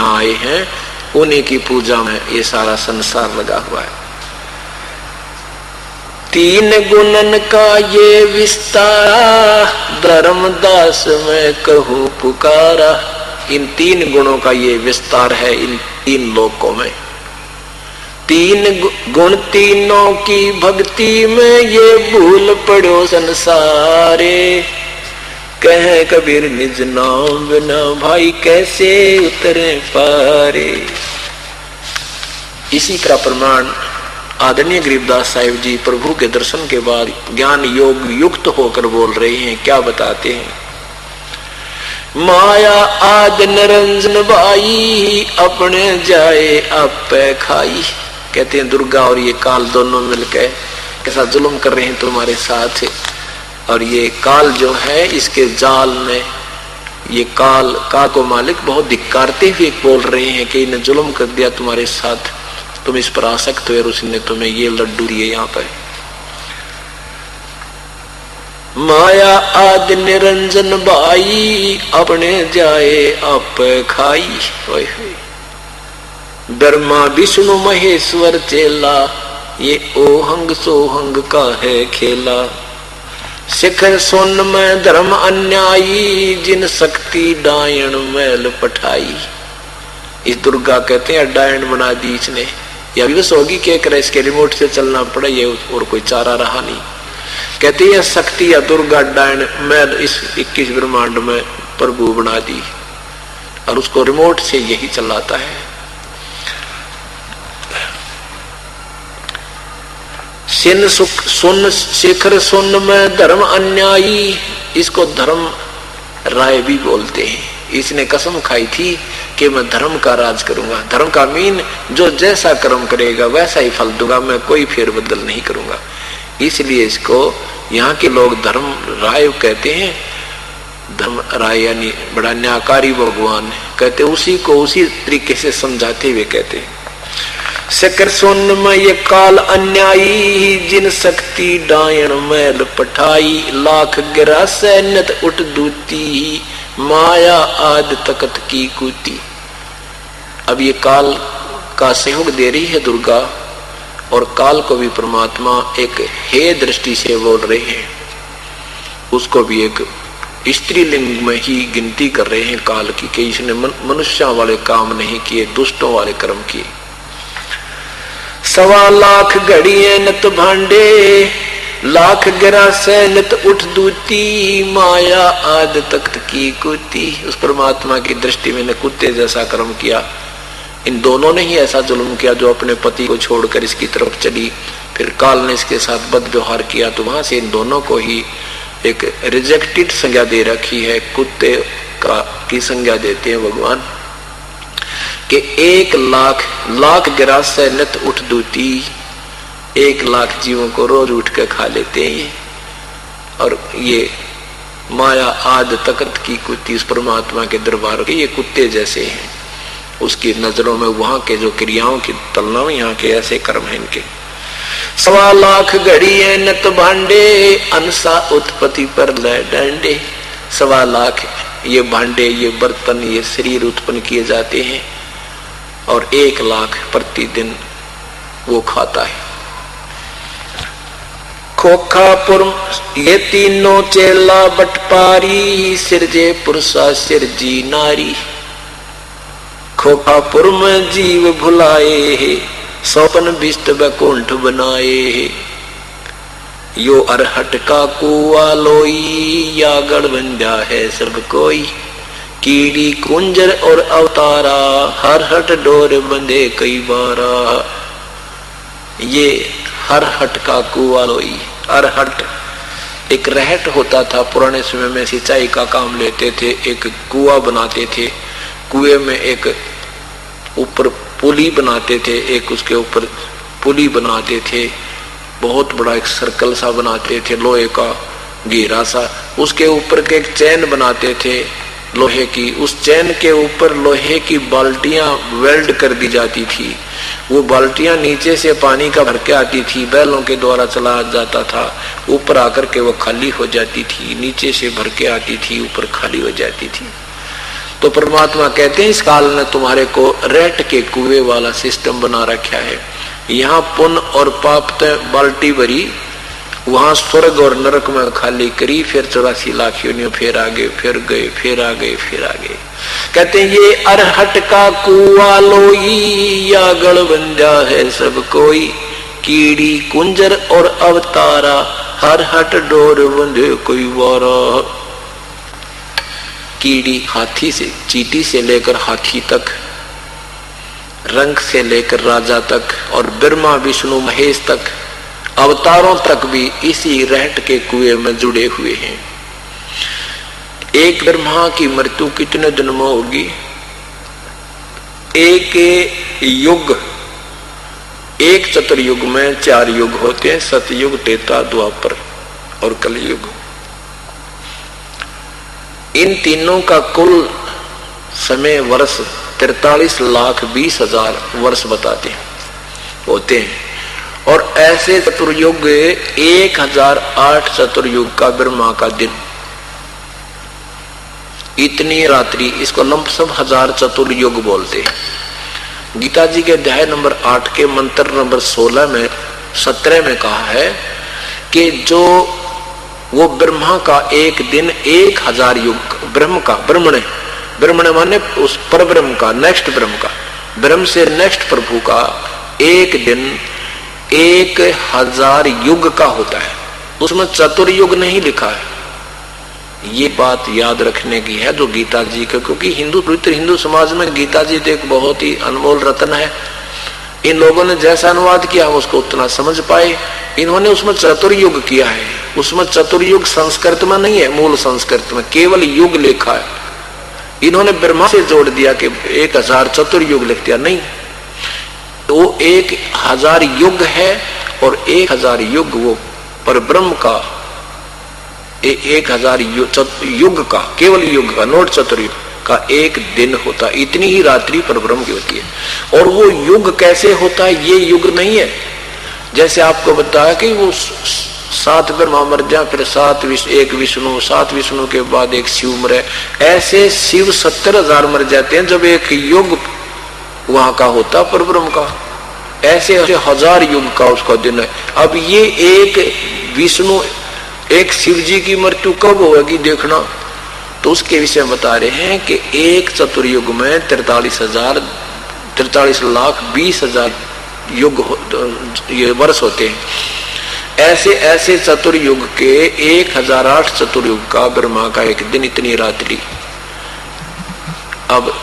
यहाँ आए हैं, उन्हीं की पूजा में ये सारा संसार लगा हुआ है। तीन गुणन का ये विस्तारा, धर्मदास मैं कहूँ पुकारा। इन तीन गुणों का ये विस्तार है इन तीन लोकों में। तीन गुण तीनों की भक्ति में ये भूल पड़ो संसारे। कहे कबीर निज नाम बिना भाई कैसे उतरे पारे। इसी का प्रमाण आदरणीय गरीबदास साहिब जी प्रभु के दर्शन के बाद ज्ञान योग युक्त होकर बोल रहे हैं। क्या बताते हैं? माया आद निरंजन बाई, अपने जाए आपे खाई। कहते हैं दुर्गा और ये काल दोनों मिलकर कैसा जुल्म कर रहे हैं तुम्हारे साथ। और ये काल जो है इसके जाल में, ये काल को मालिक बहुत धिक्कारते हुए बोल रहे हैं कि इन्हें जुल्म कर दिया तुम्हारे साथ, तुम इस पर आसक्त हुए और उसने तुम्हें ये लड्डू दिए। यहाँ पर माया आद निरंजन बाई, अपने जाए आप खाई। ब्रह्मा विष्णु महेश्वर चेला, ये ओहंग सोहंग का है खेला। शिखर सोन में धर्म अन्यायी, जिन शक्ति डायन मैल पठाई। इस दुर्गा कहते हैं डायन बना दी इसने। या विवश होगी क्या करे, इसके रिमोट से चलना पड़ा, ये और कोई चारा रहा नहीं। कहते हैं शक्ति या दुर्गा डायन मैल इस 21 ब्रह्मांड में प्रभु बना दी और उसको रिमोट से यही चलाता है। सिन सुख सुन शिखर सुन में धर्म अन्यायी, इसको धर्म राय भी बोलते हैं। इसने कसम खाई थी कि मैं धर्म का राज करूंगा। धर्म का मीन जो जैसा कर्म करेगा वैसा ही फल दूंगा, मैं कोई फेरबदल नहीं करूंगा। इसलिए इसको यहाँ के लोग धर्म राय कहते हैं। धर्म राय यानी बड़ा न्यायकारी भगवान कहते, उसी को उसी तरीके से समझाते हुए कहते हैं शकर सुन में ये काल अन्यायी, जिन शक्ति डायन मैल पठाई। लाख गिरा सैन्यत उठ दूती, माया आद तकत की कूती। अब ये काल का सहयोग दे रही है दुर्गा, और काल को भी परमात्मा एक हे दृष्टि से बोल रहे हैं। उसको भी एक स्त्रीलिंग में ही गिनती कर रहे हैं काल की, कि इसने मनुष्य वाले काम नहीं किए, दुष्टों वाले कर्म किए। 1.25 लाख घड़िए नत भांडे, लाख गिरा से नत उठ दूती। माया आद तख्त की कुती। उस परमात्मा की दृष्टि में ने कुत्ते जैसा कर्म किया। इन दोनों ने ही ऐसा जुल्म किया जो अपने पति को छोड़कर इसकी तरफ चली, फिर काल ने इसके साथ बद व्यवहार किया, तो वहां से इन दोनों को ही एक रिजेक्टेड संज्ञा दे रखी है। कुत्ते की संज्ञा देते हैं भगवान कि 1 लाख गिरास से नत उठ दूती। 1 लाख जीवों को रोज उठ के खा लेते हैं। और ये माया आद तकत की कुत्ती, इस परमात्मा के दरबार के ये कुत्ते जैसे हैं। उसकी नजरों में वहां के जो क्रियाओं की तुलना में यहाँ के ऐसे कर्म हैं इनके। 1.25 लाख घड़िए नत भांडे, अंसा उत्पत्ति पर ले डंडे। 1.25 लाख ये भांडे, ये बर्तन, ये शरीर उत्पन्न किए जाते हैं, और 1 लाख प्रतिदिन वो खाता है। खोखापुर ये तीनों चेला बटपारी, सिरजे पुरुषा सिरजी नारी। खोखापुर में जीव भुलाए, सौपन बिष्ट बैकुंठ बनाए। यो अरहट का कुआ लोई, या गढ़बंजा है सब कोई। कीड़ी कुंजर और अवतारा, हर हट डोर बंधे कई बारा। ये हर हट का कुआ लोई। अरहट एक रहट होता था, पुराने समय में सिंचाई का काम लेते थे। एक कुआ बनाते थे, कुएं में एक ऊपर पुली बनाते थे, एक उसके ऊपर पुली बनाते थे। बहुत बड़ा एक सर्कल सा बनाते थे, लोहे का घेरा सा। उसके ऊपर के एक चैन बनाते थे लोहे की। उस चैन के ऊपर लोहे की बाल्टियां वेल्ड कर दी जाती थी। वो बाल्टियां नीचे से पानी का भर के आती थी, बैलों के द्वारा चला जाता था। ऊपर आकर के वो खाली हो जाती थी, नीचे से भर के आती थी, ऊपर खाली हो जाती थी। तो परमात्मा कहते हैं इस काल ने तुम्हारे को रेट के कुएं वाला सिस्टम बना रखा है। यहाँ पुण्य और पाप ते बाल्टी भरी, वहां स्वर्ग और नरक में खाली करी, फिर 84 लाख योनियों, फिर आगे, फिर गए, फिर आगे, फिर आगे। कहते हैं ये अरहट का कुआ लोई, या गढ़ बंजा है सब कोई, कीड़ी कुंजर और अवतारा, हर हट डोर बंधे कोई वारा। कीड़ी हाथी से, चींटी से लेकर हाथी तक, रंग से लेकर राजा तक, और ब्रह्मा विष्णु महेश तक, अवतारों तक भी इसी रहट के कुएं में जुड़े हुए हैं। एक ब्रह्मा की मृत्यु कितने दिन में होगी? एक युग, एक चतुर्युग में 4 युग होते हैं, सतयुग, त्रेता, द्वापर और कलयुग। इन तीनों का कुल समय वर्ष 43,20,000 वर्ष बताते हैं, होते हैं। और ऐसे चतुर्युग 1008 चतुर्युग का ब्रह्मा का दिन, इतनी रात्रि, इसको लंपसम 1000 चतुर्युग बोलते हैं। गीता जी के अध्याय नंबर 8 के मंत्र नंबर 17 में कहा है कि जो वो ब्रह्मा का एक दिन 1000 युग, ब्रह्म का, ब्रह्मण माने उस पर ब्रह्म का, नेक्स्ट ब्रह्म का, ब्रह्म से नेक्स्ट प्रभु का एक दिन 1000 युग का होता है। उसमें चतुर्युग नहीं लिखा है। ये बात याद रखने की है जो गीता जी का, क्योंकि पवित्र हिंदू समाज में गीता जी तो एक बहुत ही अनमोल रत्न है। इन लोगों ने जैसा अनुवाद किया हम उसको उतना समझ पाए। इन्होंने उसमें चतुर्युग किया है, उसमें चतुर्युग संस्कृत में नहीं है, मूल संस्कृत में केवल युग लिखा है। इन्होंने ब्रह्मा से जोड़ दिया कि 1000 चतुर्युग लिख दिया, नहीं, वो 1000 युग है, और 1000 युग वो पर ब्रह्म का 1000 युग का, केवल युग का, नोट चतुर्युग का एक दिन होता। इतनी ही रात्रि पर ब्रह्म की होती है। और वो युग कैसे होता है? ये युग नहीं है जैसे आपको बताया कि वो 7 ब्रह्मा मर जाए, फिर 1 विष्णु, 7 विष्णु के बाद 1 शिव मरे, ऐसे शिव 70,000 मर जाते हैं जब एक युग वहां का होता पर ब्रह्म का। ऐसे 1000 युग का उसका दिन है। अब ये एक विष्णु, एक शिव जी की मृत्यु कब होगी देखना, तो उसके विषय में बता रहे हैं कि एक चतुर्युग में 43,20,000 युग ये वर्ष होते हैं। ऐसे ऐसे चतुर्युग के 1008 चतुर्युग का ब्रह्मा का एक दिन, इतनी रात्रि। अब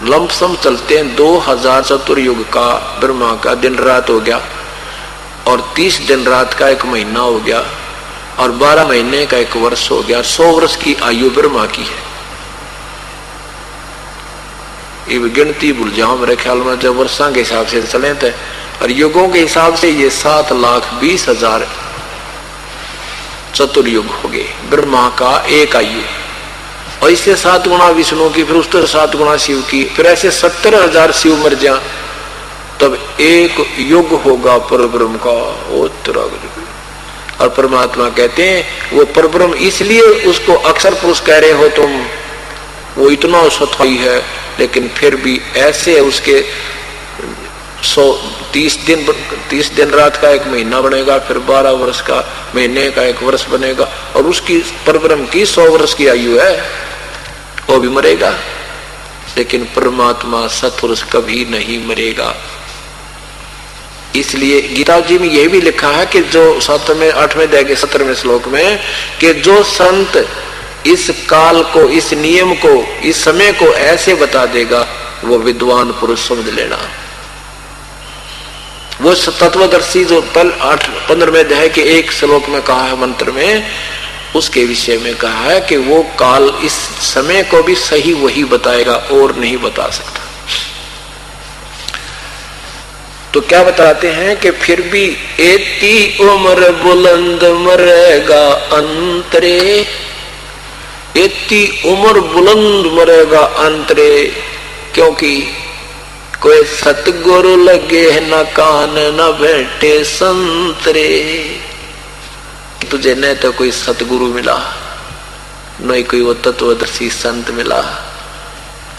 लंपसम चलते हैं, 2000 चतुर्युग का ब्रह्मा का दिन रात हो गया, और 30 दिन रात का 1 महीना हो गया, और 12 महीने का 1 वर्ष हो गया। 100 वर्ष की आयु ब्रह्मा की है। ये गिनती भूल जाओ मेरे ख्याल में, जब वर्षों के हिसाब से चले थे, और युगों के हिसाब से ये 7,20,000 चतुर्युग हो गए ब्रह्मा का एक आयु। और इससे 7 गुना विष्णु की, फिर उससे 7 गुना शिव की, फिर ऐसे 70,000 शिव मर जा, तब एक युग होगा पर ब्रह्म का। और परमात्मा कहते हैं वो परब्रह्म, इसलिए उसको अक्षर पुरुष कह रहे हो तुम, वो इतना सथाई है, लेकिन फिर भी ऐसे उसके 30 दिन रात का 1 महीना बनेगा, फिर 12 वर्ष का महीने का 1 वर्ष बनेगा, और उसकी परब्रह्म की 100 वर्ष की आयु है, वो भी मरेगा। लेकिन परमात्मा सत्पुरुष कभी नहीं मरेगा। इसलिए गीता जी में यह भी लिखा है कि जो 7वें 8वें अध्याय के 17वें श्लोक में, कि जो संत इस काल को, इस नियम को, इस समय को ऐसे बता देगा, वो विद्वान पुरुष समझ लेना। वो तत्वदर्शी जो 15वें अध्याय के 1 श्लोक में कहा है मंत्र में, उसके विषय में कहा है कि वो काल इस समय को भी सही वही बताएगा और नहीं बता सकता। तो क्या बताते हैं कि फिर भी एती उम्र बुलंद मरेगा अंतरे, एती उम्र बुलंद मरेगा अंतरे, क्योंकि कोई सतगुरु लगे न कान न बैठे संतरे। तुझे न तो कोई सतगुरु मिला, न कोई वो तत्वदर्शी संत मिला,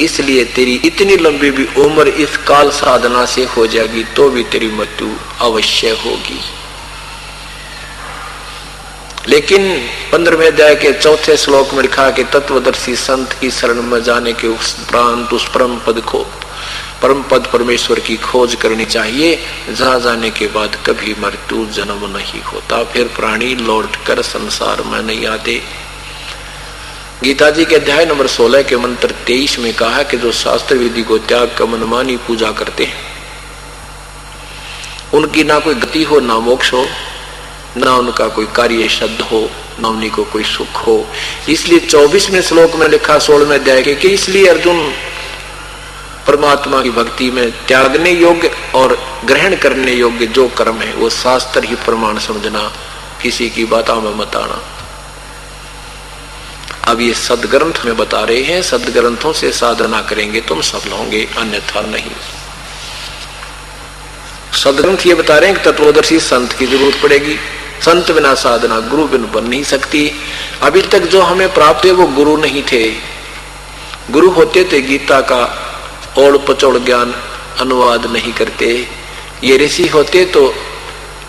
इसलिए तेरी इतनी लंबी भी उम्र इस काल साधना से हो जाएगी तो भी तेरी मृत्यु अवश्य होगी। लेकिन 15वें अध्याय के 4थे श्लोक में लिखा कि तत्वदर्शी संत की शरण में जाने के उपरांत उस परम पद परमेश्वर की खोज करनी चाहिए, जहां जाने के बाद कभी मृत्यु जन्म नहीं होता, फिर प्राणी लौटकर संसार में नहीं आते। गीता जी के अध्याय नंबर 16 के मंत्र 23 में कहा कि जो शास्त्र विधि को त्याग कर मनमानी पूजा करते हैं उनकी ना कोई गति हो, ना मोक्ष हो, ना उनका कोई कार्य शब्द हो, ना उन्हीं को कोई सुख हो। इसलिए 24वें श्लोक में लिखा 16वें अध्याय के कि इसलिए अर्जुन परमात्मा की भक्ति में त्यागने योग्य और ग्रहण करने योग्य जो कर्म है वो शास्त्र ही प्रमाण समझना, किसी की बातों में मत आना। अब ये सदग्रंथ में बता रहे हैं, सदग्रंथों से साधना करेंगे तुम सफल होंगे, अन्यथा नहीं। सदग्रंथ ये बता रहे हैं कि तत्वदर्शी संत की जरूरत पड़ेगी, संत बिना साधना गुरु बिन बन नहीं सकती। अभी तक जो हमें प्राप्त है वो गुरु नहीं थे। गुरु होते थे गीता का ओड़ पचोड़ ज्ञान अनुवाद नहीं करते, ये ऋषि होते तो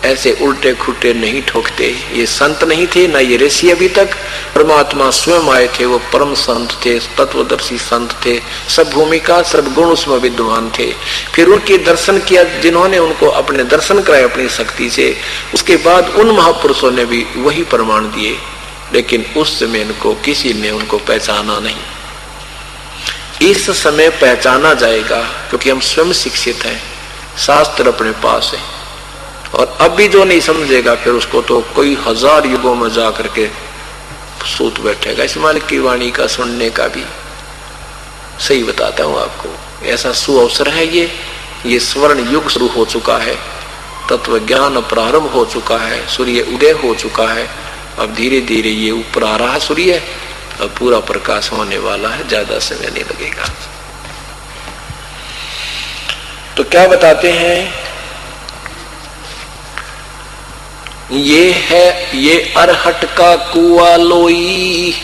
ऐसे उल्टे खुट्टे नहीं ठोकते। ये संत नहीं थे ना ये ऋषि, अभी तक परमात्मा स्वयं आए थे, वो परम संत थे, तत्वदर्शी संत थे, सब भूमिका सब गुण उसमें विद्वान थे। फिर उनके दर्शन किया जिन्होंने उनको अपने दर्शन कराए अपनी शक्ति से, उसके बाद उन महापुरुषों ने भी वही प्रमाण दिए, लेकिन उस समय इनको किसी ने उनको पहचाना नहीं। इस समय पहचाना जाएगा क्योंकि हम स्वयं शिक्षित हैं, शास्त्र अपने पास है। और अब भी जो नहीं समझेगा फिर उसको तो कोई 1000 युगों में जा करके सूत बैठेगा। इस मालिक की वाणी का सुनने का भी सही बताता हूं आपको, ऐसा सुअवसर है। ये स्वर्ण युग शुरू हो चुका है, तत्व ज्ञान प्रारंभ हो चुका है, सूर्य उदय हो चुका है। अब धीरे धीरे ये ऊपर आ रहा सूर्य, अब पूरा प्रकाश होने वाला है, ज्यादा समय नहीं लगेगा। तो क्या बताते हैं, ये अरहट का कुआ लोई,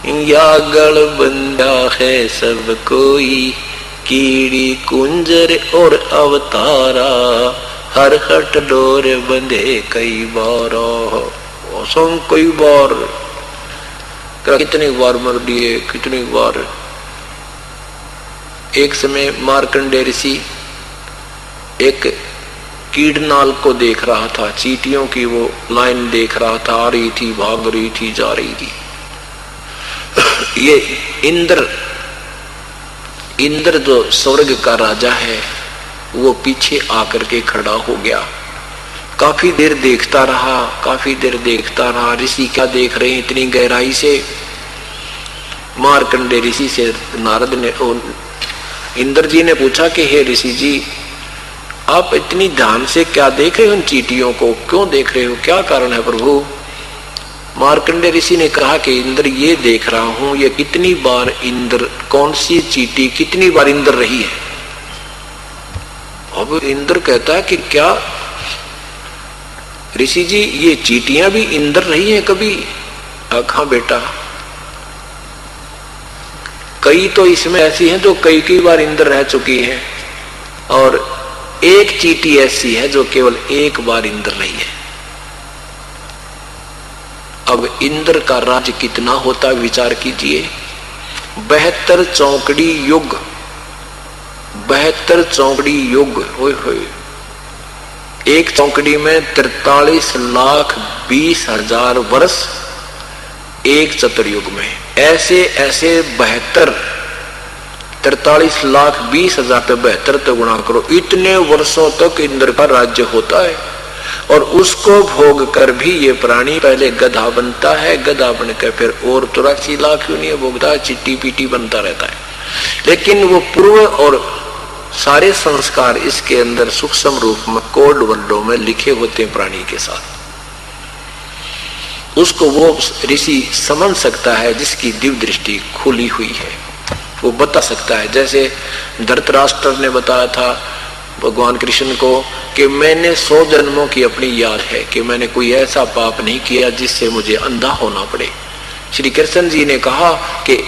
या गढ़ बंदा है सब कोई, कीड़ी कुंजर और अवतारा, हर हट डोर बंधे कई बार। कई बार, कितनी बार मर दिए, कितनी बार। एक समय मार्कंडेय ऋषि एक कीड़नाल को देख रहा था, चींटियों की वो लाइन देख रहा था, आ रही थी, भाग रही थी, जा रही थी। ये इंद्र जो स्वर्ग का राजा है वो पीछे आकर के खड़ा हो गया। काफी देर देखता रहा। ऋषि क्या देख रहे हैं इतनी गहराई से। मार्कंडेय ऋषि से नारद ने इंद्र जी ने पूछा कि हे ऋषि जी, आप इतनी ध्यान से क्या देख रहे हो, उन चींटियों को क्यों देख रहे हो, क्या कारण है प्रभु। मार्कंडेय ऋषि ने कहा कि इंद्र ये देख रहा हूं, ये कितनी बार इंद्र, कौन सी चींटी कितनी बार इंद्र रही है। अब इंद्र कहता है कि क्या ऋषि जी ये चींटियां भी इंद्र रही हैं कभी। हाँ बेटा, कई तो इसमें ऐसी हैं जो कई बार इंद्र रह चुकी हैं, और एक चींटी ऐसी है जो केवल एक बार इंद्र रही है। अब इंद्र का राज्य कितना होता विचार कीजिए। 72 चौकड़ी युग, 72 चौकड़ी युग, होय होय। एक चौकड़ी में 43,20,000 वर्ष एक चतुर्युग में। ऐसे 43,20,000 पे 72 तो गुणा करो, इतने वर्षों तक इंद्र का राज्य होता है। और उसको भोग कर भी ये प्राणी पहले गधा बनता है, गधा बनकर फिर और 83 लाख क्यों नहीं भोगता, चिट्टी पीटी बनता रहता है। लेकिन वो पूर्व और सारे संस्कार इसके अंदर सूक्ष्म रूप में कोड वर्डों में लिखे होते हैं प्राणी के साथ। उसको वो ऋषि समझ सकता है जिसकी दिव्य दृष्टि खुली हुई है, वो बता सकता है। जैसे धृतराष्ट्र ने बताया था भगवान कृष्ण को कि मैंने 100 जन्मों की अपनी याद है कि मैंने कोई ऐसा पाप नहीं किया जिससे मुझे अंधा होना पड़े। श्री कृष्ण जी ने कहा कि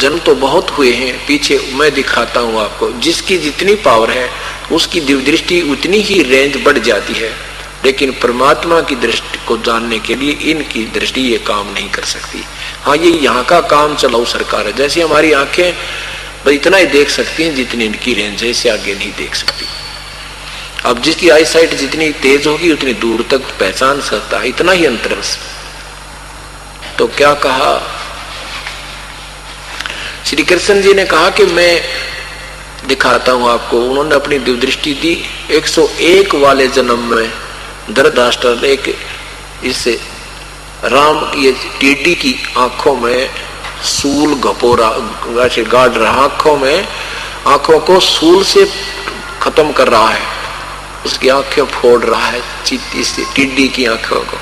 जन्म तो बहुत हुए हैं पीछे, मैं दिखाता हूं आपको। जिसकी जितनी पावर है उसकी दिव्य दृष्टि उतनी ही रेंज बढ़ जाती है, लेकिन परमात्मा की दृष्टि को जानने के लिए इनकी दृष्टि ये काम नहीं कर सकती। हाँ, ये यहाँ का काम चलाऊ सरकार है। जैसे हमारी आंखें बस इतना ही देख सकती हैं जितनी इनकी रेंज है, इससे आगे नहीं देख सकती। अब जिसकी आई साइट जितनी तेज होगी उतनी दूर तक पहचान सकता है, इतना ही अंतर है। तो क्या कहा श्री कृष्ण जी ने? कहा कि मैं दिखाता हूं आपको। उन्होंने अपनी दिव्य दृष्टि दी। 101 वाले जन्म में धृतराष्ट्र ने एक इससे राम ये टीटी की आंखों में सूल घपोरा वैसे गाड़ रहा, आंखों को सूल से खत्म कर रहा है, उसकी आंखें फोड़ रहा है इससे टिड्डी की आंखों को।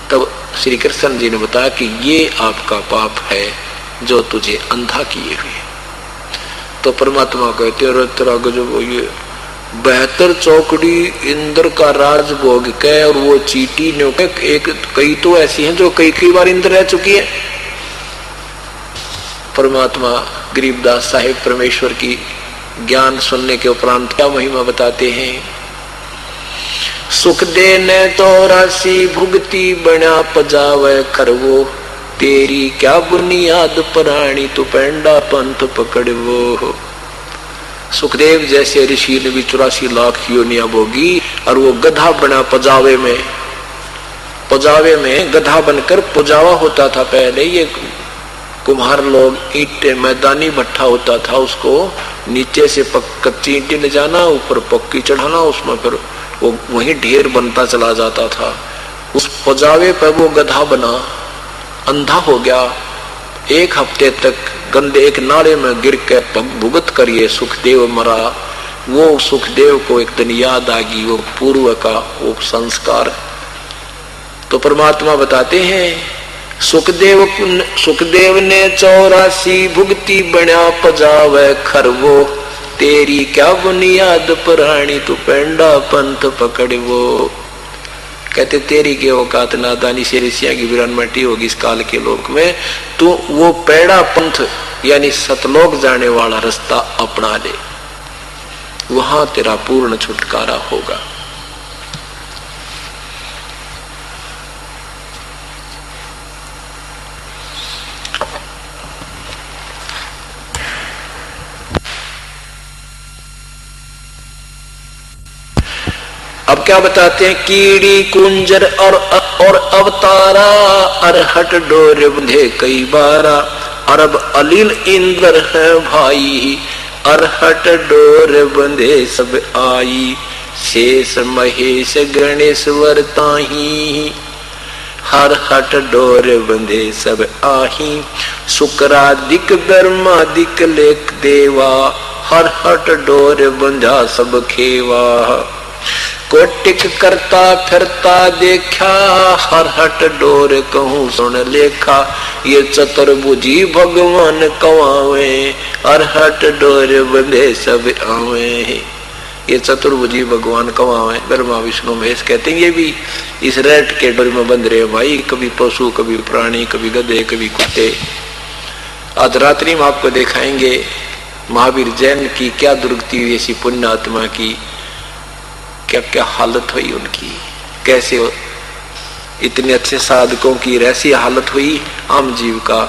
तब श्री कृष्ण जी ने बताया कि ये आपका पाप है जो तुझे अंधा किए हुए। तो परमात्मा कहते हैं तेरा गजब, ये 72 चौकड़ी इंद्र का राज भोग के और वो चीटी ने एक कई तो ऐसी हैं जो कई बार इंद्र रह चुकी है। परमात्मा गरीबदास साहिब परमेश्वर की ज्ञान सुनने के उपरांत क्या महिमा बताते हैं। सुख दे ने 84 भुगती बना पजावे खरवो, तेरी क्या बुनियाद प्राणी तू पेंडा पंथ पकड़वो। सुखदेव जैसे ऋषि ने भी 84 लाख योनिया भोगी और वो गधा बना पजावे में गधा बनकर पुजावा होता था। पहले ये कुम्हार लोग ईंटें, मैदानी भट्ठा होता था, उसको नीचे से कच्ची ईंटें ले जाना, ऊपर पक्की चढ़ाना, उसमें फिर वो वहीं ढेर बनता चला जाता था। उस पजावे पर वो गधा बना, अंधा हो गया। 1 हफ्ते तक गंदे एक नाले में गिर के भुगत कर ये सुखदेव मरा। वो सुखदेव को एक दिन याद आ गई वो पूर्व का वो संस्कार। तो परमात्मा बताते हैं सुखदेव ने 84 भुगती बना पजावे खरवो, तेरी क्या बुनियाद प्राणी तू पेंडा पंथ पकड़वो। कहते तेरी के औकात नादानी से ऋषिया की वीरान मटी होगी इस काल के लोक में, तू वो पेड़ा पंथ यानी सतलोक जाने वाला रास्ता अपना ले, वहां तेरा पूर्ण छुटकारा होगा। अब क्या बताते हैं, कीड़ी कुंजर और अवतारा, अरहट डोर बंधे कई बारा, अरब अलील इंद्र है भाई, अरहट डोर बंधे सब आई, शेष महेश गणेश वरताही, हर हट डोर बंधे सब आही, शुक्रादिक ब्रह्मादिक लेख देवा, हर हट डोर बंधा सब खेवा, कोटिक करता फिरता देखा, हर हट डोर कहूं सुन लेखा, ये चतुर्भुजी भगवान कवावे, हर हट डोर बंधे सब आवे। ये चतुर्भुजी भगवान कवावे, ब्रह्मा विष्णु महेश कहते हैं। ये भी इस रेट के डोर में बंध रहे भाई, कभी पशु, कभी प्राणी, कभी गधे, कभी कुत्ते। आज रात्रि में आपको दिखाएंगे महावीर जैन की क्या दुर्गति हुई, ऐसी पुण्य आत्मा की क्या क्या हालत हुई उनकी, कैसे इतने अच्छे साधकों की ऐसी हालत हुई, आम जीव का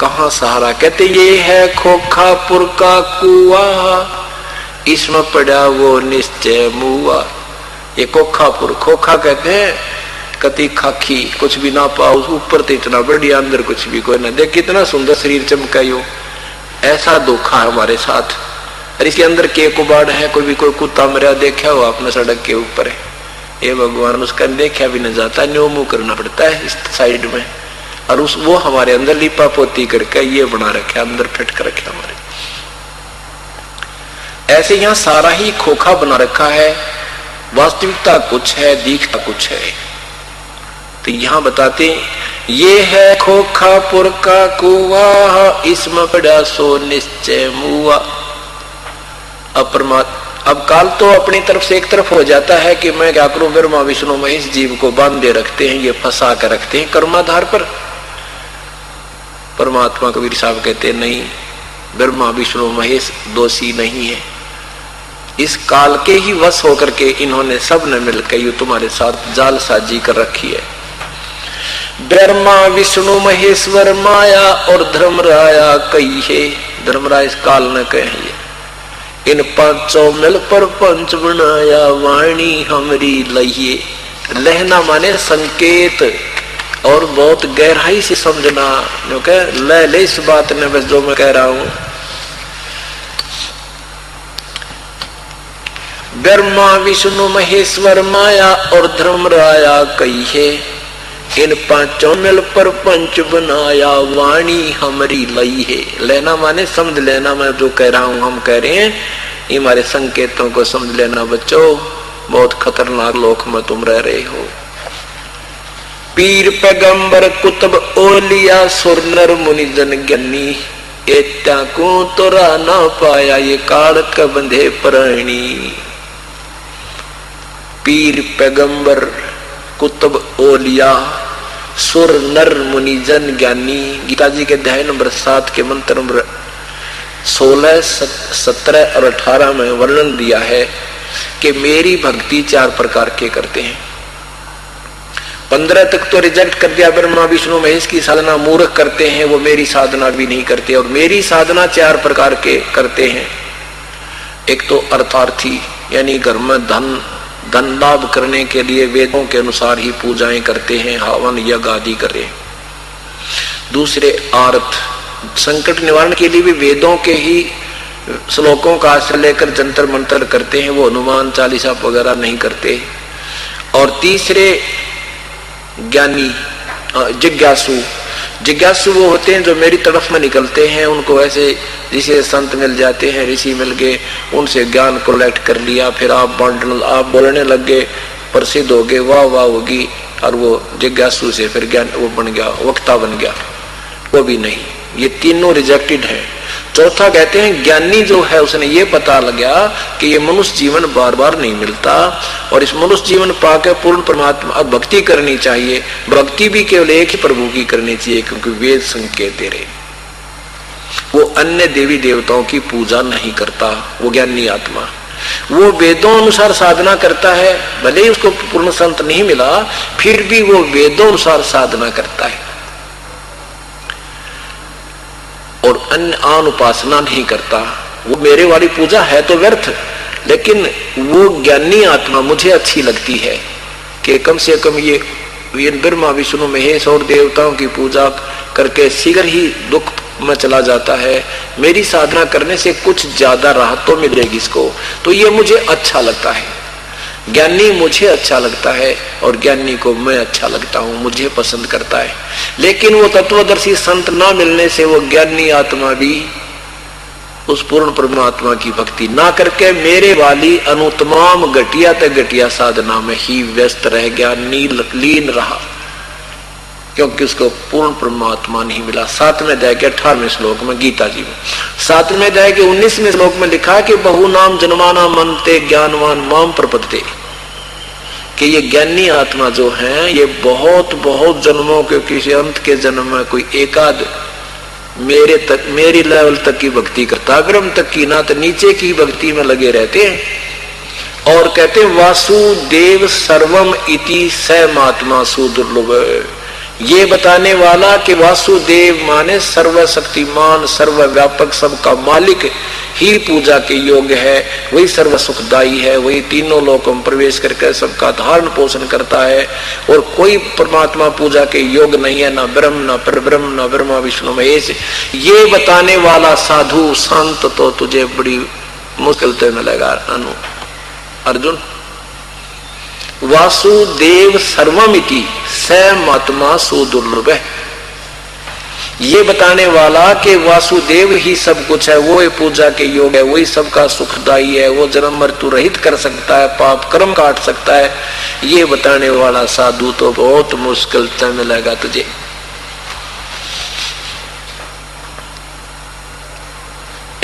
कहां सहारा। कहते ये है खोखापुर का कुआ, इसमें पड़ा वो निश्चय मुआ। ये खोखापुर, खोखा कहते हैं कति खाखी, कुछ भी ना पाओ, ऊपर तो इतना बढ़िया, अंदर कुछ भी कोई ना देख, कितना सुंदर शरीर चमकायो। ऐसा धोखा हमारे साथ। और इसके अंदर के कुबाड़ है, कोई कुत्ता मरा देखा हो आपने सड़क के ऊपर है, ये भगवान उसका देखा भी न जाता, न्यो मुंह करना पड़ता है इस साइड में, और वो हमारे अंदर लिपा पोती करके ये बना रखे, अंदर फिट कर रखे हमारे। ऐसे यहाँ सारा ही खोखा बना रखा है, वास्तविकता कुछ है, दिखता कुछ है। तो यहाँ बताते ये है खोखापुर का कुआ, इसमें पड़ा सो निश्चय मुआ। अब काल तो अपनी तरफ से एक तरफ हो जाता है कि मैं क्या करूं, ब्रह्मा विष्णु महेश जीव को बांधे रखते हैं, ये फंसा कर रखते हैं कर्माधार पर परमात्मा कबीर साहब कहते नहीं, ब्रह्मा विष्णु महेश दोषी नहीं है। इस काल के ही वश होकर के इन्होंने सब ने मिलकर ये तुम्हारे साथ जालसाजी कर रखी है। ब्रह्मा विष्णु महेश्वर माया और धर्मराया कही है। धर्मराय इस काल न कहिए। इन पांचों मिल पर पंच बनाया वाणी हमरी लहिए। लहना माने संकेत और बहुत गहराई से समझना। जो कह ले इस बात ने बस जो मैं कह रहा हूं। ब्रह्मा विष्णु महेश्वर माया और धर्मराया कही है। इन पांचों मिल पर पंच बनाया वाणी हमारी लई है। लेना माने समझ लेना, मैं जो कह रहा हूं हम कह रहे हैं, ये हमारे संकेतों को समझ लेना बच्चों। बहुत खतरनाक लोक में तुम रह रहे हो। पीर पैगंबर कुतुब ओलिया सुर नर मुनि जन ज्ञानी। एत्या को तोरा ना पाया ये काल का बंधे प्राणी। पीर पैगंबर कुतुब ओलिया सुर नर मुनि जन ज्ञानी। गीता जी के अध्याय नंबर 7 के मंत्र नंबर 16, 17 और 18 में वर्णन दिया है कि मेरी भक्ति 4 प्रकार के करते हैं। 15 तक तो रिजेक्ट कर दिया। ब्रह्मा विष्णु महेश की साधना मूर्ख करते हैं, वो मेरी साधना भी नहीं करते। और मेरी साधना 4 प्रकार के करते हैं। एक तो अर्थार्थी, यानी घर में धन लाभ करने के लिए वेदों के अनुसार ही पूजाएं करते हैं, हवन यज्ञ आदि करें। दूसरे आर्थ, संकट निवारण के लिए भी वेदों के ही श्लोकों का आश्रय लेकर जंतर मंतर करते हैं, वो हनुमान चालीसा वगैरह नहीं करते। और तीसरे ज्ञानी जिज्ञासु वो होते हैं जो मेरी तरफ में निकलते हैं। उनको ऐसे जिसे संत मिल जाते हैं, ऋषि मिल गए, उनसे ज्ञान कलेक्ट कर लिया, फिर आप बोलने लग गए, प्रसिद्ध हो गए, वाह वाह होगी, और वो जिज्ञासु से फिर ज्ञान वो बन गया, वक्ता बन गया। वो भी नहीं, ये तीनों रिजेक्टेड है। चौथा कहते हैं ज्ञानी जो है उसने ये पता लगा कि ये मनुष्य जीवन बार बार नहीं मिलता और इस मनुष्य जीवन पाकर पूर्ण परमात्मा भक्ति करनी चाहिए। भक्ति भी केवल एक ही प्रभु की करनी चाहिए, क्योंकि वेद संकेत दे रहे। वो अन्य देवी देवताओं की पूजा नहीं करता। वो ज्ञानी आत्मा वो वेदों अनुसार साधना करता है, भले ही उसको पूर्ण संत नहीं मिला, फिर भी वो वेदों अनुसार साधना करता है और अन्य आन उपासना नहीं करता। वो मेरे वाली पूजा है तो व्यर्थ, लेकिन वो ज्ञानी आत्मा मुझे अच्छी लगती है कि कम से कम ये ब्रह्मा विष्णु महेश और देवताओं की पूजा करके शीघ्र ही दुख में चला जाता है। मेरी साधना करने से कुछ ज्यादा राहत तो मिलेगी इसको, तो ये मुझे अच्छा लगता है। ज्ञानी मुझे अच्छा लगता है और ज्ञानी को मैं अच्छा लगता हूं, मुझे पसंद करता है। लेकिन वो तत्वदर्शी संत ना मिलने से वो ज्ञानी आत्मा भी उस पूर्ण परमात्मा की भक्ति ना करके मेरे वाली अनुतमाम घटिया तक घटिया साधना में ही व्यस्त रह गया, लीन रहा, क्योंकि उसको पूर्ण परमात्मा नहीं मिला। 7वें अध्याय के 18वें श्लोक में गीता जी में 7वें अध्याय के 19वें श्लोक में लिखा कि बहु नाम जन्माना मनते ज्ञानवान माम प्रपद्यते, कि ये ज्ञानी आत्मा जो है ये बहुत बहुत जन्मों के किसी अंत के जन्म में कोई एकाध मेरी लेवल तक की भक्ति करता, अग्रम तक की ना तो नीचे की भक्ति में लगे रहते हैं। और कहते हैं वासुदेव सर्वम इति स महात्मा सुदुर्लभ, ये बताने वाला कि वासुदेव माने सर्वशक्तिमान सर्वव्यापक सबका मालिक ही पूजा के योग्य है, वही सर्व सुखदायी है, वही तीनों लोकों में प्रवेश करके सबका धारण पोषण करता है और कोई परमात्मा पूजा के योग्य नहीं है, ना ब्रह्म ना परब्रह्म ना ब्रह्मा विष्णु महेश। ये बताने वाला साधु संत तो तुझे बड़ी मुश्किल से मिलेगा अर्जुन। वासुदेव सर्वमिति स महात्मा सुदुर्लभ, ये बताने वाला कि वासुदेव ही सब कुछ है, वो पूजा के योग्य है, वही सबका सुखदायी है, वो जन्म मृत्यु रहित कर सकता है, पाप कर्म काट सकता है। ये बताने वाला साधु तो बहुत मुश्किल से मिलेगा तुझे।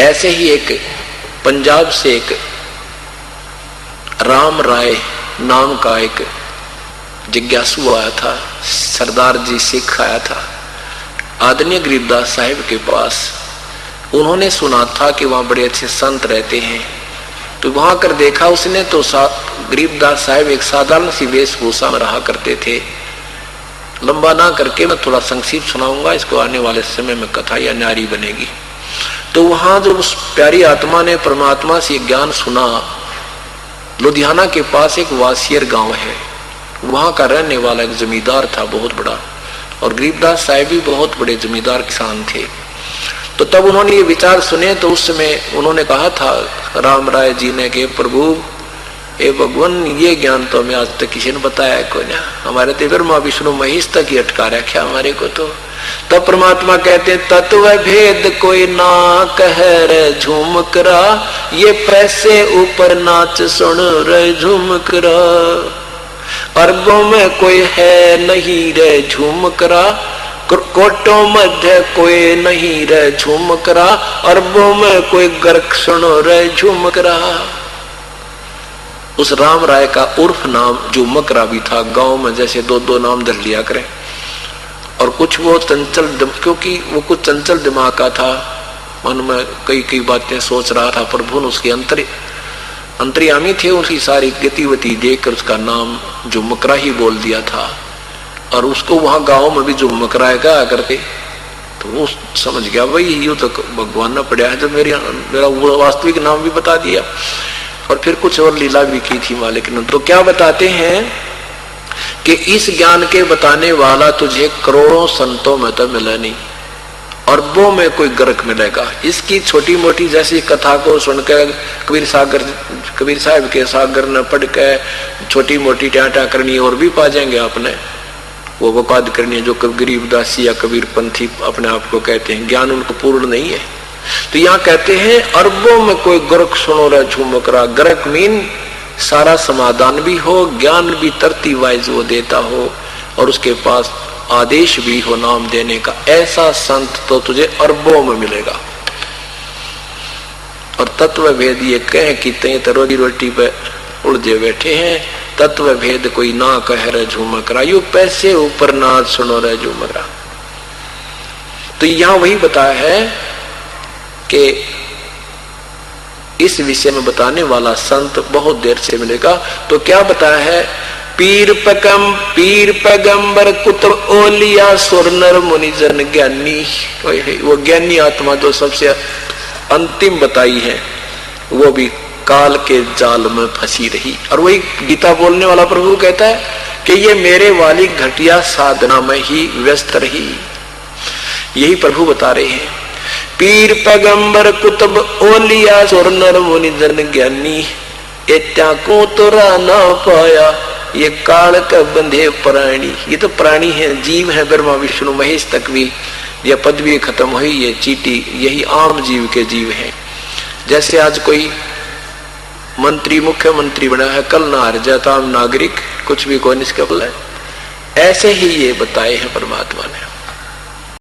ऐसे ही एक पंजाब से एक राम राय नाम का एक जिज्ञासु आया था, सरदार जी सिख आया था, आदरणीय गरीबदास साहिब के पास। उन्होंने सुना था कि वहां बड़े अच्छे संत रहते हैं, तो वहां कर देखा उसने तो गरीबदास साहिब एक साधारण सी वेशभूषा में रहा करते थे। लंबा ना करके मैं थोड़ा संक्षिप्त सुनाऊंगा, इसको आने वाले समय में कथा या न्यारी बनेगी। तो वहां जो उस प्यारी आत्मा ने परमात्मा से ज्ञान सुना, लुधियाना के पास एक वासियर गांव है, वहां का रहने वाला एक जमींदार था बहुत बड़ा, और गरीबदास साहिब भी बहुत बड़े जमींदार किसान थे। तो तब उन्होंने ये विचार सुने, तो उस समय उन्होंने कहा था राम राय जी ने कि प्रभु ए भगवान, ये ज्ञान तो हमें आज तक किसी ने बताया कोई ना, हमारे तो ब्रह्मा विष्णु महेश तक ही अटका रखा हमारे को। तो तब परमात्मा कहते हैं तत्व भेद कोई ना कह रे झूम करा, ये पैसे ऊपर नाच सुन रे झूम करा, अरबों में कोई है नहीं रे झूम करा, कोटों मध्य कोई नहीं रे झूम करा, अरबों में कोई गर्क सुनो रे झूम करा। उस राम राय का उर्फ नाम झूमकरा भी था। गांव में जैसे दो दो नाम धर लिया करें, और कुछ वो चंचल, क्योंकि वो कुछ चंचल दिमाग का था, मन में कई कई बातें सोच रहा था। प्रभु ने उसके अंतर्यामी थे, उसकी सारी गतिविधि देखकर उसका नाम झुमकरा ही बोल दिया था, और उसको वहां गांव में भी झुमकरा कहा करते। तो वो समझ गया भाई ये तो भगवान ने पढ़ा है, जब मेरा वास्तविक नाम भी बता दिया, और फिर कुछ और लीला भी की थी मालिक ने। तो क्या बताते हैं कि इस ज्ञान के बताने वाला तुझे करोड़ों संतों में तो मिला नहीं, अरबों में कोई गर्क मिलेगा। इसकी छोटी मोटी जैसी कथा को सुनकर कबीर साहब के सागर ने पढ़ के छोटी मोटी टाटा करनी और भी पा जाएंगे आपने, वो वकाद करनी है जो गरीबदासी या कबीर पंथी अपने आप को कहते हैं, ज्ञान उनको पूर्ण नहीं है। तो यहाँ कहते हैं अरबों में कोई गर्क सुनो रे झूमकरा, गर्क मीन सारा समाधान भी हो, ज्ञान भी तरती वाइज वो देता हो, और उसके पास आदेश भी हो नाम देने का, ऐसा संत तो तुझे अरबों में मिलेगा। और तत्व भेद ये कह कि ते तो रोजी रोटी पे उलझे बैठे हैं, तत्व भेद कोई ना कह रे झूमकरा, यू पैसे ऊपर नाच सुनो रे झूमकरा। तो यहाँ वही बताया है कि इस विषय में बताने वाला संत बहुत देर से मिलेगा। तो क्या बताया है, पीर पैगंबर कुतुब ओलिया सुरनर मुनिजन ज्ञानी, वो ज्ञानी आत्मा जो सबसे अंतिम बताई है, वो भी काल के जाल में फंसी रही। और वही गीता बोलने वाला प्रभु कहता है कि ये मेरे वाली घटिया साधना में ही व्यस्त रही, यही प्रभु बता रहे हैं। पीर पैगंबर कुतुब ओलिया सुरनर मुनिजन ज्ञानी, एत्या को तुरा ना पाया, ये काल का बंधे प्राणी। ये तो प्राणी है, जीव है, ब्रह्मा विष्णु महेश तक भी यह पदवी खत्म हुई, ये चीटी, यही आम जीव के जीव हैं। जैसे आज कोई मंत्री मुख्यमंत्री बना है, कल ना हर जाता आम नागरिक, कुछ भी कोई निष्कबल है, ऐसे ही ये बताए हैं परमात्मा ने।